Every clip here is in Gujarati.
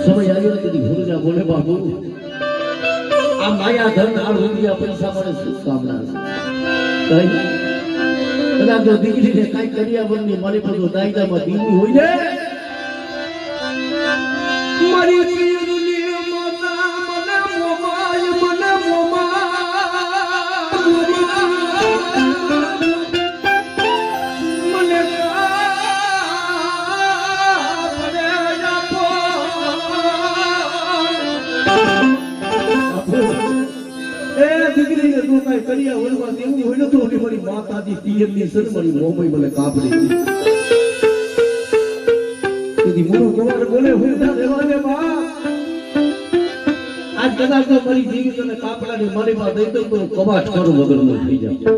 સમય આવ્યો તેથી ભૂલજા બોલે બાપુ આ માયા ધન આ રૂપિયા પૈસા મળે શું કામના કઈ કદાચ જો દીકરીને કઈ કર્યા વગરની મારી બધું દાયદામાં દીકરી હોય ને મારી પીરની માતા મને મોમાય મને કરિયા હોલમાં દેવું હોય તો મારી માતાજી પિયરની સરમણી મોમઈ મને કાપડે તેથી મોરું કુમાર બોલે હુંડા દેવા દે બા આજ કદાચ તો મારી જીવી તને કાપડાની મારી માં દઈ દઉં તો કબાટ કરું વગરનો થઈ જાય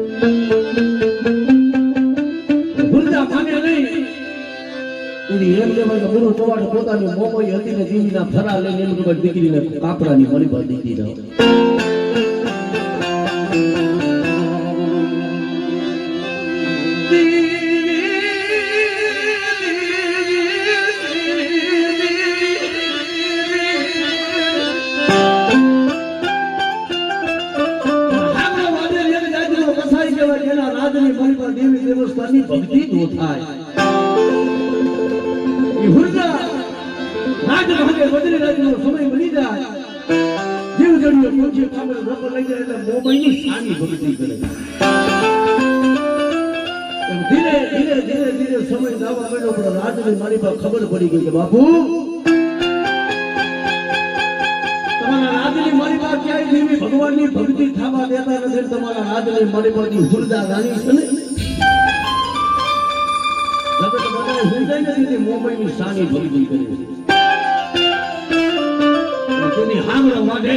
હુંડા માને નહીં એની એમ કે મને મોરું કબાટ પોતાની મોમઈ હતી ને જીવીના ફરા લઈને એમ કે દીકરીને કાપડાની મારી માં દઈ દીધા દેવી દેવસ્થાનની ભક્તિ નો થાય એ હુરજા રાજ ભાગે બદલી રાજનો સમય બની જાય જીવ જડીઓ પહોંચે કામર રપ લઈ જાય એટલે મોબાઈલની સાની ભક્તિ કરે ધીરે ધીરે ધીરે ધીરે સમય દાવા મળ્યો પણ રાજની મારી પાસે ખબર પડી ગઈ કે બાપુ તમારા રાજની મારી પાસે ક્યાંય દેવી ભગવાનની ભક્તિ થવા દેતા નથી તમારા રાજની મારી પાસે હુરજા રાણી છે ને મોબાઈલની સાની ભક્તિ કરે તેની હામરા વાડે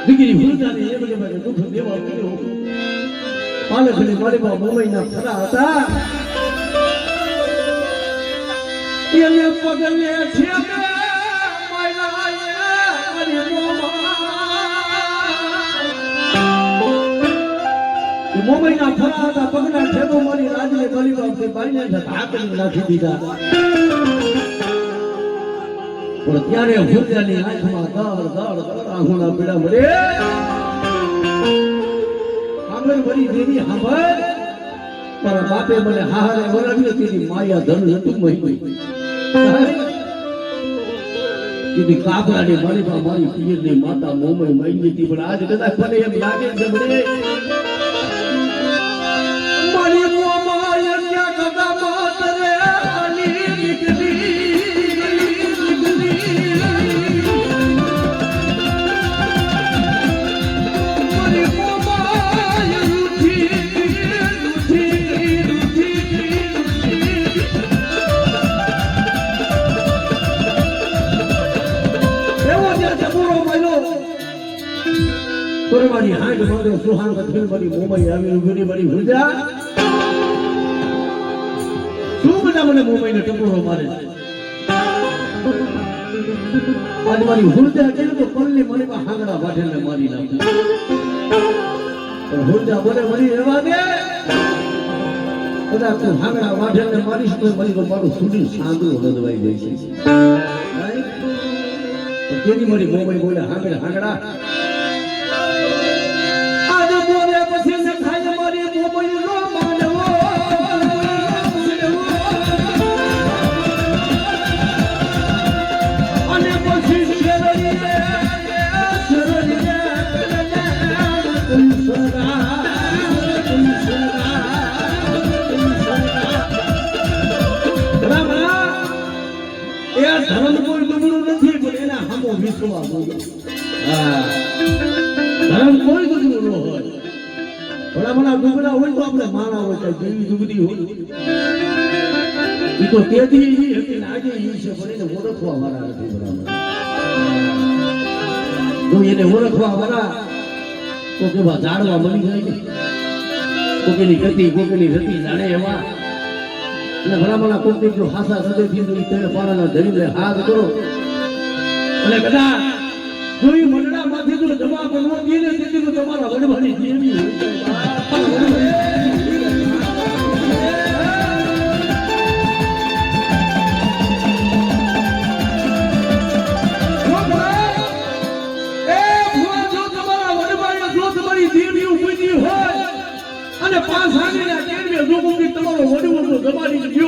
દીકરી હુરજાને એ બધે દુઃખ દેવા કર્યો પાલકની મારી પાસે મોબાઈલના ફરા હતા એને પગલે છે મોબાઈલના ફરા હતા પગના ઠેબો મારી રાજને ગલી બાપથી બાઈને ઢાંકણી નાખી દીધા પણ ત્યારે હુરજાની આંખમાં દળ દળ દળ આંખોના પીડા મળે આગળ વળી દેવી સાંભળ મારા બાપે મને હારે વરાવ્યો તેની માયા ધન હતું મહી કીધી કાપડાની મારી માં મારી પિયરની માતા મોમઈ મહી હતી પણ આજ કદાચ મને એમ લાગે છે મને મારી મોમાય ક્યાં કદા માત રે અલી દીકરી મારી મોમાય રૂઠી એવો જે જબુરો મળ્યો મારી હાંડ મારો સુહાન કથિલ મારી મોમાઈ આવી ઉભી મારી હુરજા શું બધા મને મોબાઈલને ટકોરો મારે આજ મારી હુરજા કેમ તો પલ્લી મને હાંગડા વાઢેને મારી નાખી હુરજા બોલે મરી રહેવા દે કદાચ તું હાંગડા વાઢેને મારીશ તો મરી તો મારું સુડી સાંદું રદવાઈ જાય છે તેની મારી મોબાઈલ બોલે હાંગડા હાંગડા આજ બોલે પછી ને થાય મારી મોબાઈલ નો માનવો ધર્મ કોઈ દુબળું નથી પણ એના હમો વિશ્વાસ ધર્મ કોઈ દુબળું ન હોય ભલા દુબળા હોય તો આપણે માણા હોય જેવી દુબળી હોય એ તો તેથી હતી ને આજે એ છે પણ એને ઓળખવા વાળા નથી બરાબર જો એને ઓળખવા વાળા તો કેવા જાણવા મળી જાય ને કોકેની ગતિ કોકેની રતિ જાણે એવા અને ભલામણા કોકની જો હાસા હૃદયથી તો તેને પાણાના ધરીને હાથ કરો અને કદાચ કોઈ મંડળામાંથી જો જવાબ ન દે ને તેથી તો તમારા વડવાની જેવી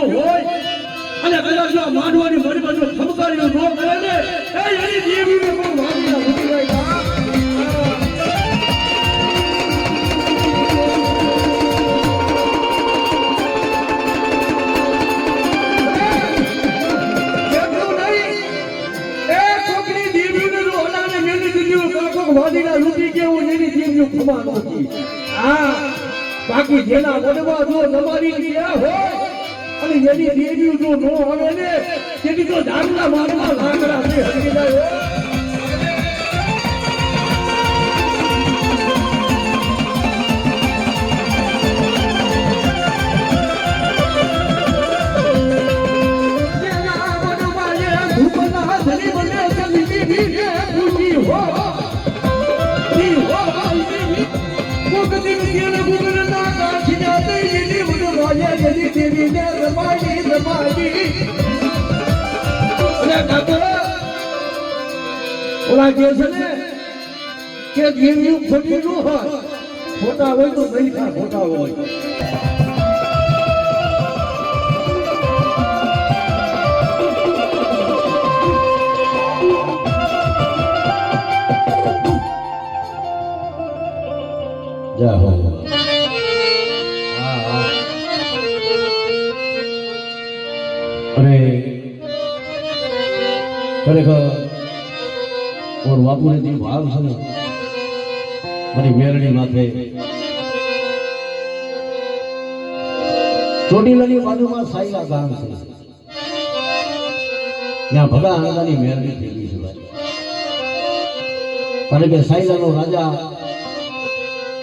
ગયો હોય અને કદાચ જો માંડવાની મરી બાજુ ખમકારીનો નો કરે ને એ એની દેવીને પણ વાગીને ઉઠી જાય વાદીના લૂટી કેવું એની દેવીઓ ખમા નહોતી આ બાકી જેના વડવા જો તમારી ગયા હોય અને એની દેવીઓ જો નો આવે ને તેની તો ધારના મારવા લાકડા છે હરી જાય ઓલા કે છે ને કે દેવીઓ ખોટી ન હોય ખોટા હોય તો પૈસા ખોટા હોય જા હો અરે ખરેખર ઓર બાપુને જે ભાવ છે ને મારી મેરડી માથે ચોટીલાની બાજુમાં સાયલા ગામ છે ત્યાં ભગા આંગણાની મેરડી થયેલી છે ભાઈ કારણ કે સાયલાનો રાજા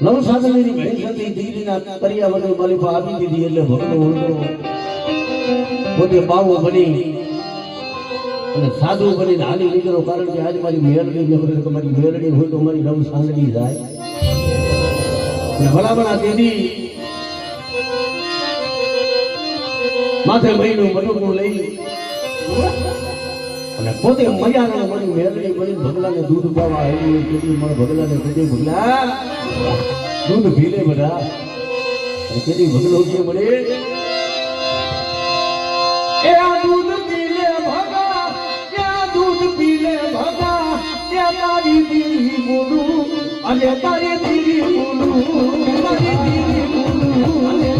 નવસાધનની ભેટ હતી દીકરીના તરિયા વડે માલિકા આપી દીધી એટલે ભક્તો ઓળખો પોતે બાવો બની અને સાધુ બનીને હાલી નીકળો કારણ કે આજ મારી મેરડી તમારી મેરડી હોય તો મારી નવ સાંગડી જાય ભલામણા દીદી માથે મહિનો બટુકું લઈ અને પોતે મજાના મારી મેરડી બની ભગલાને દૂધ પાવા આવી તેથી મારા ભગલાને કદી ભગલા દૂધ પીલે બધા અને તેથી ભગલો જે મળે એ આ દૂધ પીલે ભગા दूध पीले भगा क्या तारी दीदी बोलू अरे तारी दीदी बोलू तारी दीदी बोलू अरे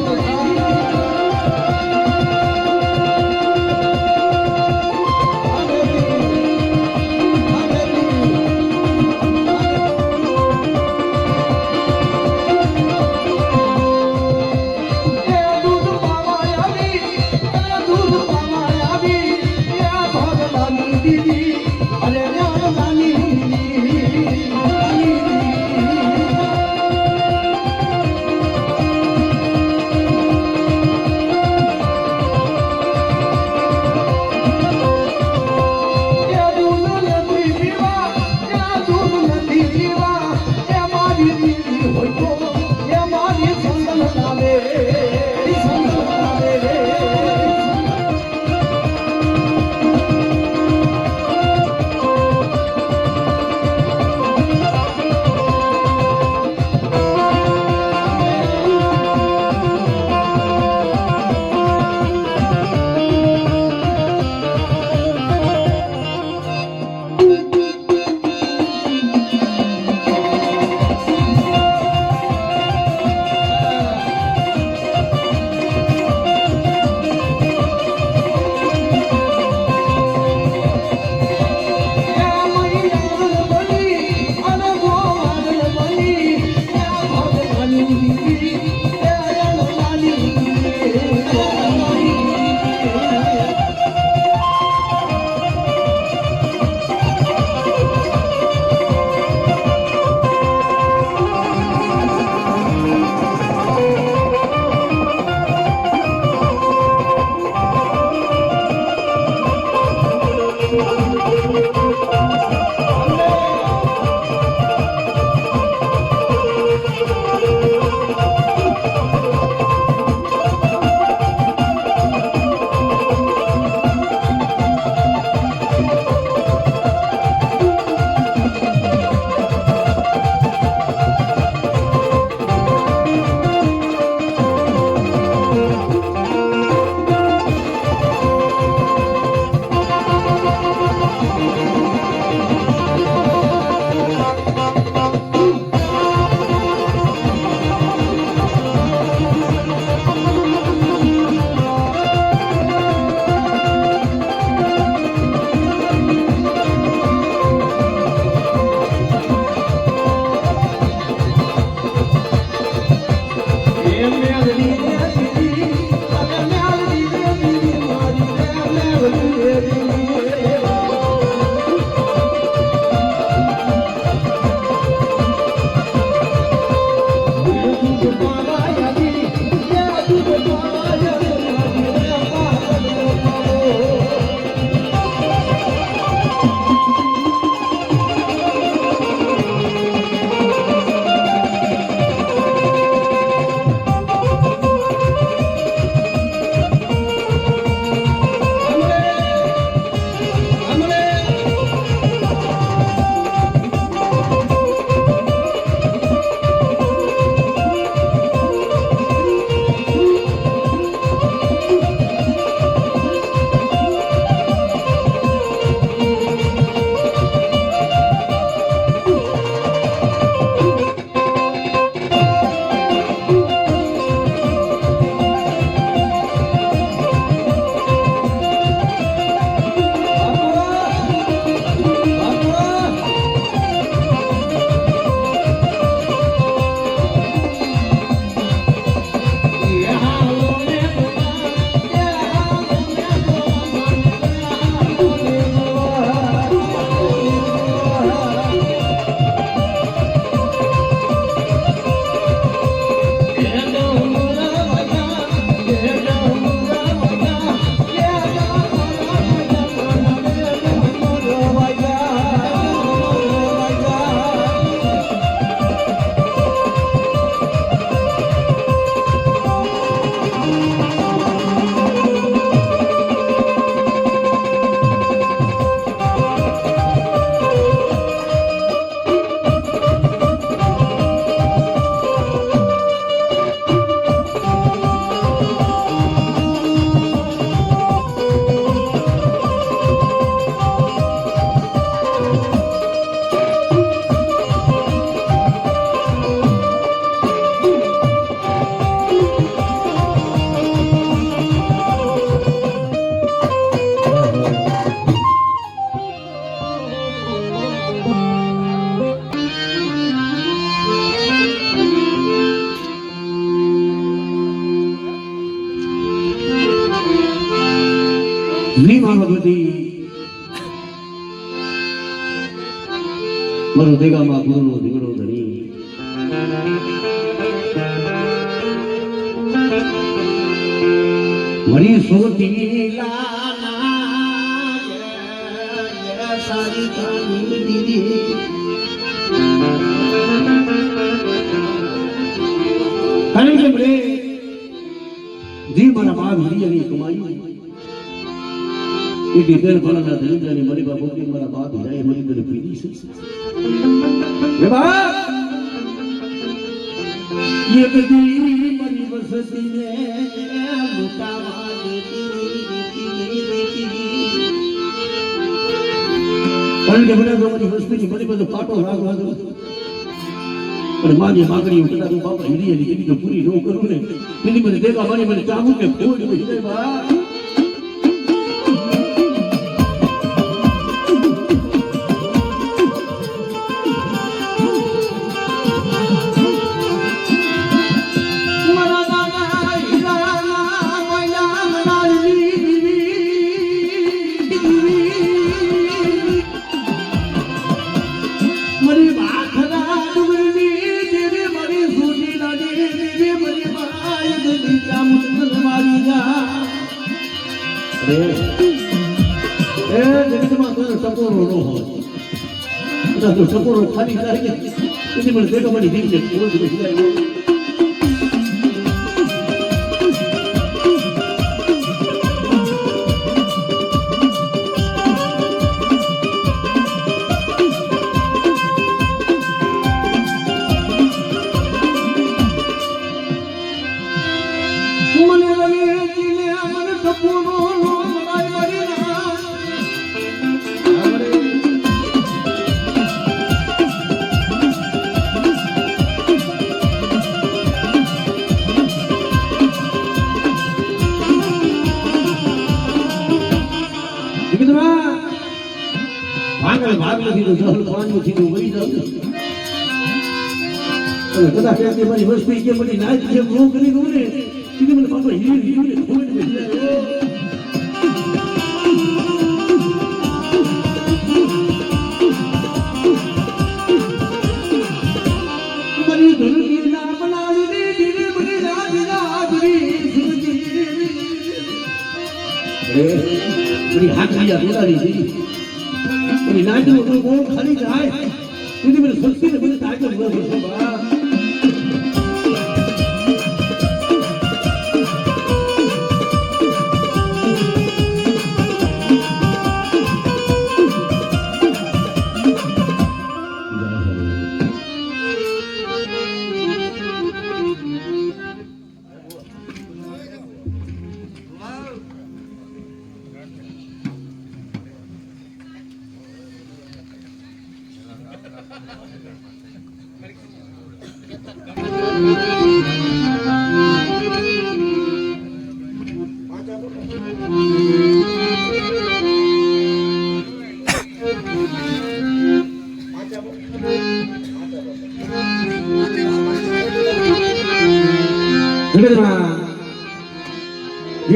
મારો બધી મારો દેગામાં ગુરુનો દીકરો ધણી મરી સોતી લાના સારી કાની દીદી કારણ કે રે જી મારા બાપ હિરિયાની કમાઈ એ ડિટેલ ભણાના ધંધાની મારી બાપ કે મારા બાપ હિરાય મરી ગયો પીડી છે રે બાપ ये कदी मरी बसती ने लुटावा देती पण के बड़ा मरी बसती मरी बस पाटो लागवा दो पर मानी मागणी उठा दो बाप हिरी हिरी की तो पूरी रो करू ने तेरी મને देखा मानी મને चाबू के फोड़ दो हिरे बा સપોરો ખાલી થાય તેથી મને દેખા મારી દીકરી કોઈ જ નહીં ભાગ નથી તો જહલ પાણી થી તો વહી જાવ અને કદા કે મારી વસ્તી કે મને નાચ જે નો કરી દઉં ને કીધું મને બાપા હીર હીર થોડી બેસી મારી ધરતી ના બનાવી ધીરે બની રાજરી બધી હાથિયા બોલાડી હતી અને નાચનો તો ગોળ ખાલી જાય તેથી મને સસ્તી ને મને તાજે બોલ બા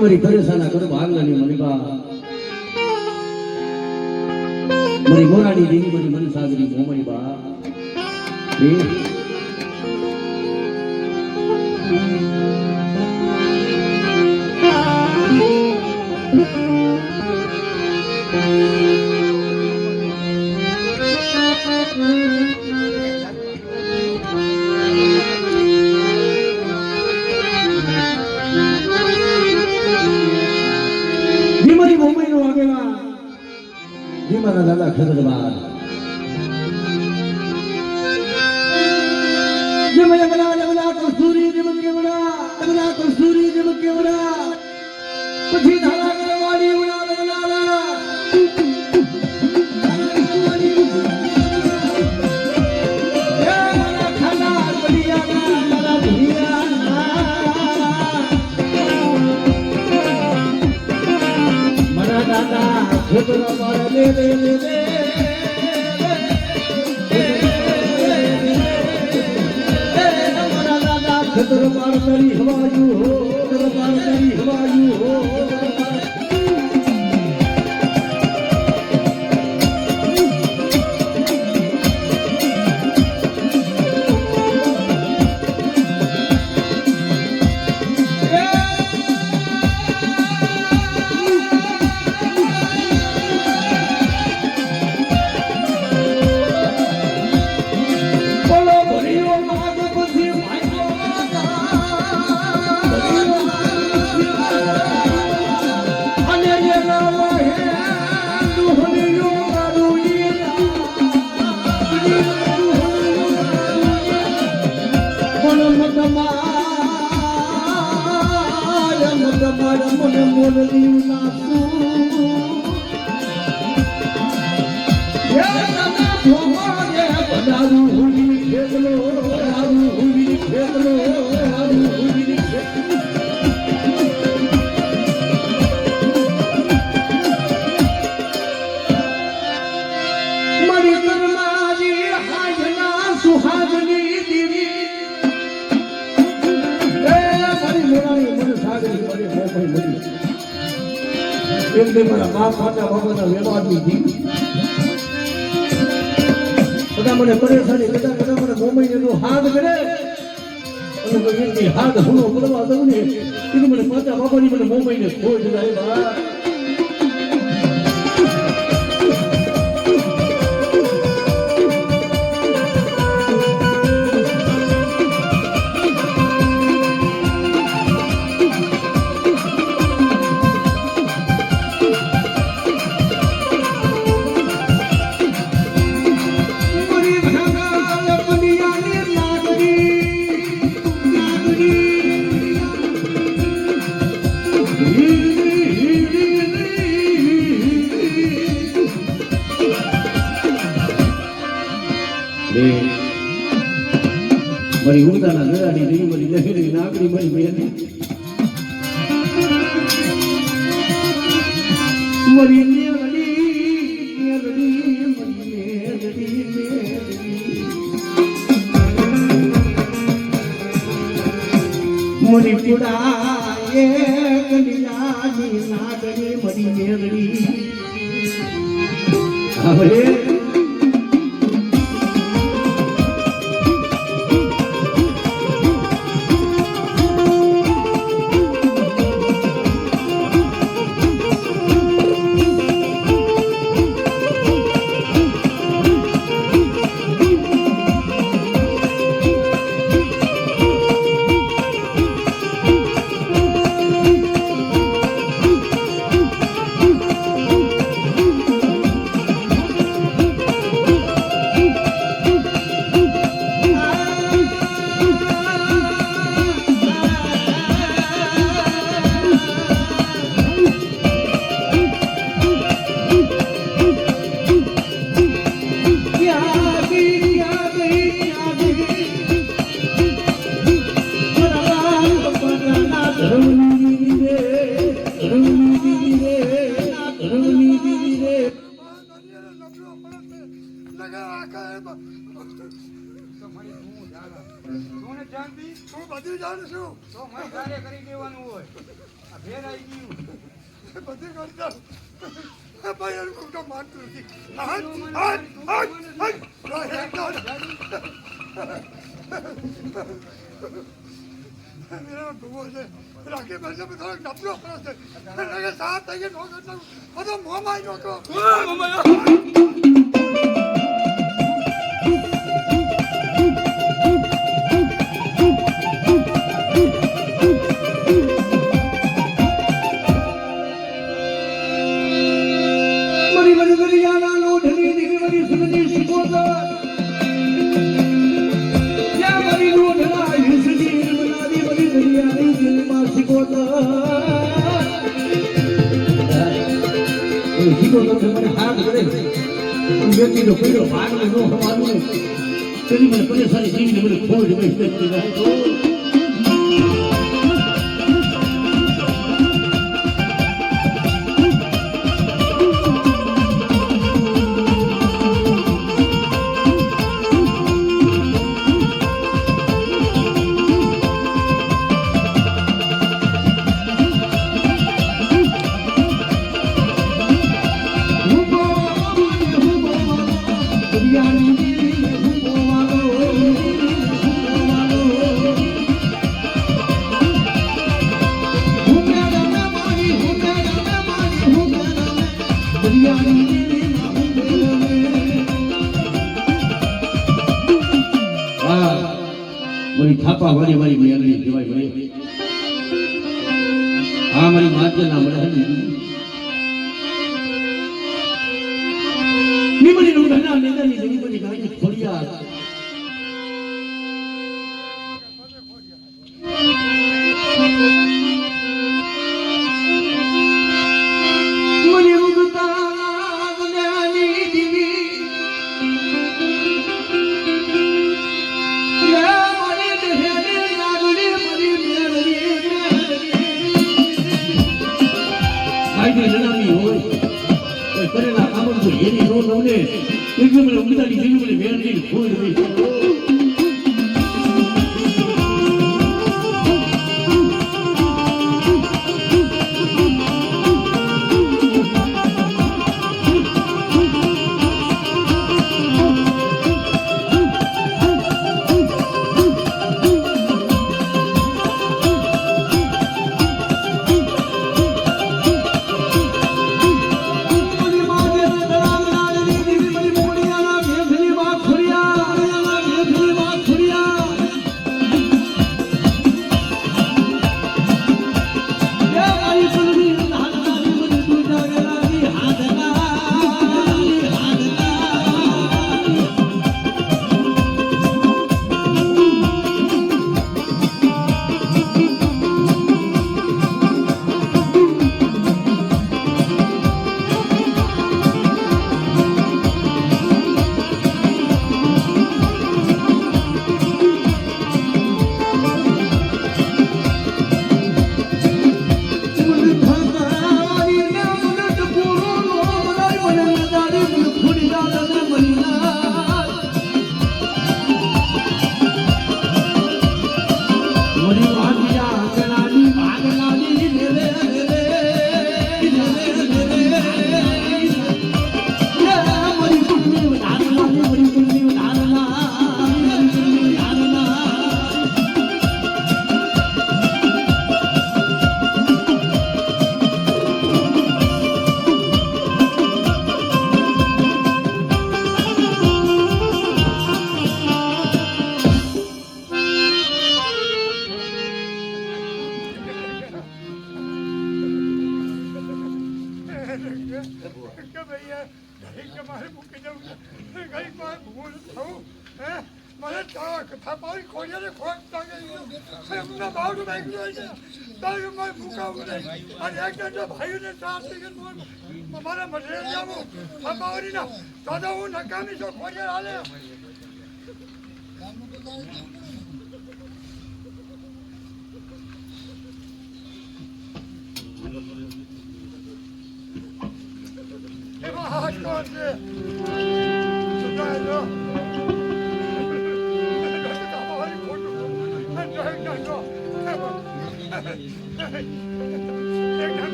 મારી પરેશાના કરો ભાગલાની મની બા મારી મોરાડી દેવી મારી મન સાગરી મોમણી બા મારા દાદા ખરડબાર જે મને બના કસ્તુરી જે મને બના કસ્તુરી જે મને પછી ધારા કરવાની બના ખેતરો મારા લે લે લે મારા દાદા ખેતરો મારા તારી હવાયું હો ખેતરો મારા તારી હવાયું હો મારા બાપ માતા બાબાના વ્યવહારની જીવ બધા મને પરેશાની બધા મને મોમૈયાનો હાથ કરે અને કોઈ હાથ હુનો કરવા દઉં ને કીધું મને માતા બાબાની મને મોમૈયાને ખોજ જાય બા મારી ઉડતાના ગરાડી નહીં મારી લહેરી નાગરી મારી બેની મારી મારી પુડાએ કલિયાની નાગરી મારી મેરડી હવે પરેશાની જીવીને મને ખોજ થાપા વાળી વાળી મેલડી કહેવાય ભાઈ આ મારી માતા ના મળે નિમણી નું ઘણા મેદાની જની બની ગાયની ખોડિયા લાગણી લડાવી હોય કોઈ કરેલા કામ તો એની નો નવને એકદમ મને ઉમદાની જેવી મને વેરથી ખોઈ રહી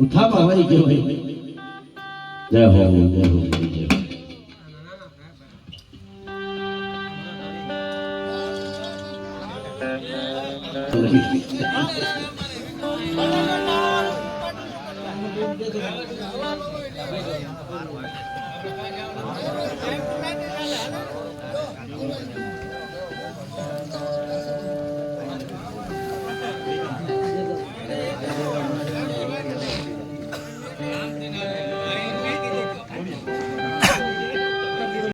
ઉઠાવા વાળી કહેવાય જય હો જય હો